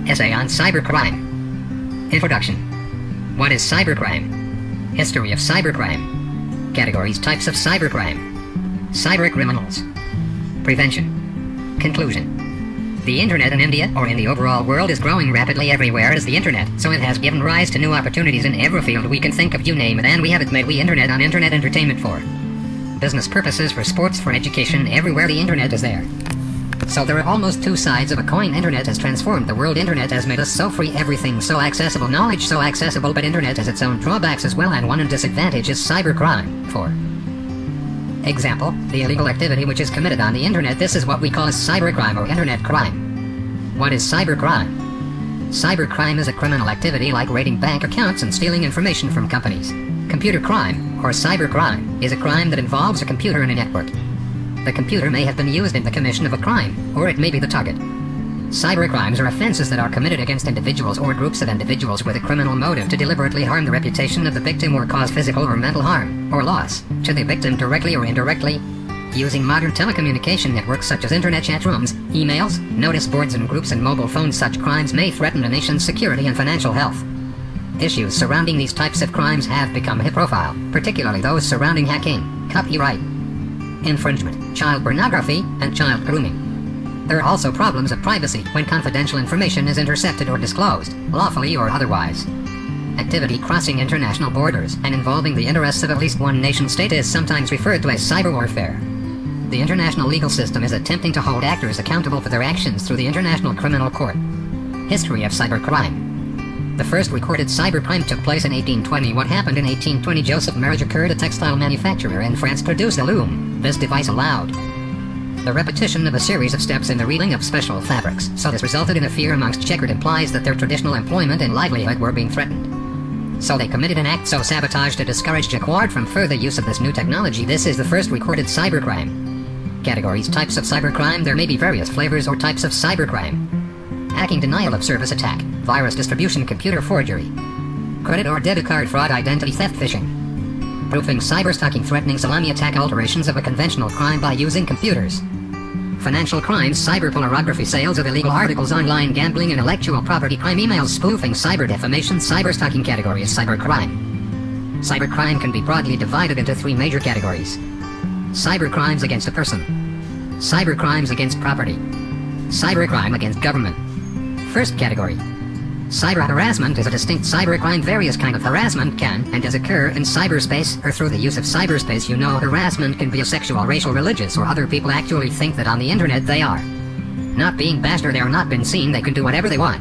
Essay on Cybercrime. Introduction. What is cybercrime? History of cybercrime. Categories, types of cybercrime. Cybercriminals. Prevention. Conclusion. The internet in India, or in the overall world, is growing rapidly everywhere as the internet, so it has given rise to new opportunities in every field we can think of, you name it, and we have it made internet on internet entertainment for business purposes, for sports, for education, everywhere the internet is there. So there are almost two sides of a coin. Internet has transformed the world. Internet has made us so free, everything so accessible, knowledge so accessible, but internet has its own drawbacks as well, and one disadvantage is cybercrime. For example, the illegal activity which is committed on the internet. This is what we call a cybercrime or internet crime. What is cybercrime? Cybercrime is a criminal activity like raiding bank accounts and stealing information from companies. Computer crime, or cybercrime, is a crime that involves a computer in a network. The computer may have been used in the commission of a crime, or it may be the target. Cybercrimes are offenses that are committed against individuals or groups of individuals with a criminal motive to deliberately harm the reputation of the victim or cause physical or mental harm, or loss, to the victim directly or indirectly. Using modern telecommunication networks such as internet chat rooms, emails, notice boards and groups and mobile phones, such crimes may threaten a nation's security and financial health. Issues surrounding these types of crimes have become high-profile, particularly those surrounding hacking, copyright infringement, child pornography, and child grooming. There are also problems of privacy when confidential information is intercepted or disclosed, lawfully or otherwise. Activity crossing international borders and involving the interests of at least one nation-state is sometimes referred to as cyber warfare. The international legal system is attempting to hold actors accountable for their actions through the International Criminal Court. History of cybercrime. The first recorded cybercrime took place in 1820. What happened in 1820? Joseph Marriage occurred. A textile manufacturer in France produced a loom. This device allowed the repetition of a series of steps in the reeling of special fabrics, so this resulted in a fear amongst checkered implies that their traditional employment and livelihood were being threatened. So they committed an act so sabotage to discourage jacquard from further use of this new technology. This is the first recorded cybercrime. Categories, types of cybercrime. There may be various flavors or types of cybercrime. Hacking, denial of service attack, virus distribution, computer forgery, credit or debit card fraud, identity theft, phishing, proofing, cyberstalking, threatening, Salami attack, alterations of a conventional crime by using computers, financial crimes, cyberpornography, sales of illegal articles, online gambling, intellectual property crime, emails, spoofing, cyber defamation, cyberstalking. Categories, cybercrime. Cybercrime can be broadly divided into three major categories. Cybercrimes against a person, cybercrimes against property, cybercrime against government. First category. Cyber harassment is a distinct cybercrime. Various kinds of harassment can and does occur in cyberspace or through the use of cyberspace. You know, harassment can be a sexual, racial, religious, or other people actually think that on the internet they are not being bashed or they are not been seen. They can do whatever they want.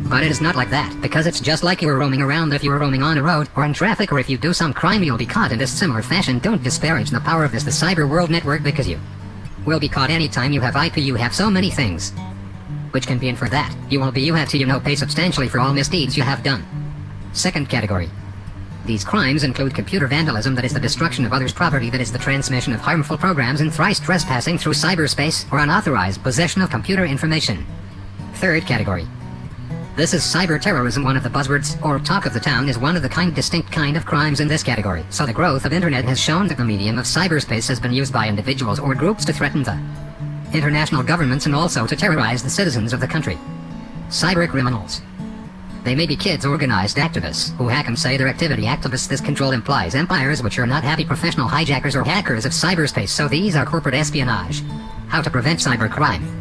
But it is not like that, because it's just like you were roaming around. If you were roaming on a road or in traffic, or if you do some crime, you'll be caught in this similar fashion. Don't disparage the power of this, the cyber world network, because you will be caught anytime you have IP. You have so many things which can be in for that. You have to, pay substantially for all misdeeds you have done. Second category. These crimes include computer vandalism, that is the destruction of others' property, that is the transmission of harmful programs, and thrice trespassing through cyberspace or unauthorized possession of computer information. Third category. This is cyber terrorism. One of the buzzwords or talk of the town is one of the distinct kind of crimes in this category. So the growth of internet has shown that the medium of cyberspace has been used by individuals or groups to threaten the international governments and also to terrorize the citizens of the country. Cyber criminals. They may be kids, organized activists who hack and say their activity. Activists. This control implies empires which are not happy professional hijackers or hackers of cyberspace, so these are corporate espionage. How to prevent cybercrime.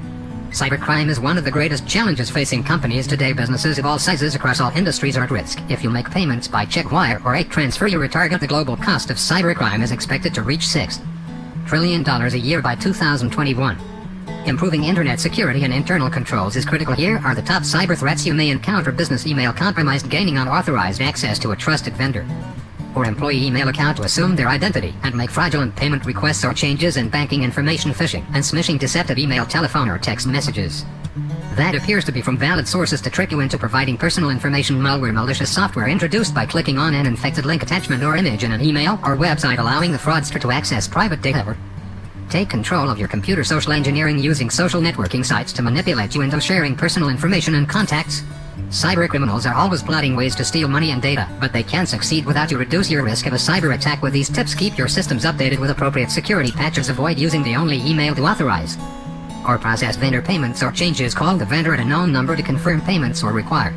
Cybercrime is one of the greatest challenges facing companies today. Businesses of all sizes across all industries are at risk. If you make payments by check, wire, or transfer, you retarget. The global cost of cybercrime is expected to reach $6 trillion a year by 2021. Improving internet security and internal controls is critical. Here are the top cyber threats you may encounter. Business email compromised, gaining unauthorized access to a trusted vendor or employee email account to assume their identity and make fraudulent payment requests or changes in banking information, phishing and smishing, deceptive email, telephone or text messages that appears to be from valid sources to trick you into providing personal information. Malware, malicious software introduced by clicking on an infected link, attachment or image in an email or website, allowing the fraudster to access private data. Take control of your computer. Social engineering, using social networking sites to manipulate you into sharing personal information and contacts. Cybercriminals are always plotting ways to steal money and data, but they can succeed without you. Reduce your risk of a cyber attack with these tips. Keep your systems updated with appropriate security patches. Avoid using the only email to authorize or process vendor payments or changes, call the vendor at a known number to confirm payments or require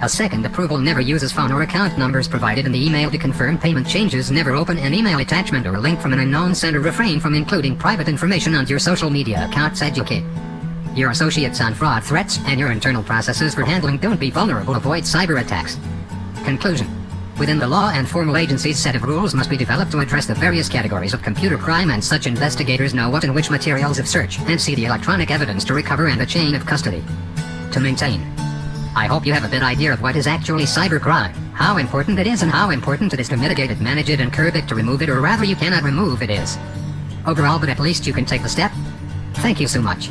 a second approval. Never uses phone or account numbers provided in the email to confirm payment changes. Never open an email attachment or a link from an unknown sender. Refrain from including private information on your social media accounts. Educate your associates on fraud threats and your internal processes for handling. Don't be vulnerable. Avoid cyber attacks. Conclusion. Within the law and formal agencies, set of rules must be developed to address the various categories of computer crime, and such investigators know what and which materials of search and see the electronic evidence to recover and the chain of custody to maintain. I hope you have a good idea of what is actually cybercrime, how important it is, and how important it is to mitigate it, manage it, and curb it. To remove it, or rather you cannot remove it, is overall, but at least you can take the step. Thank you so much.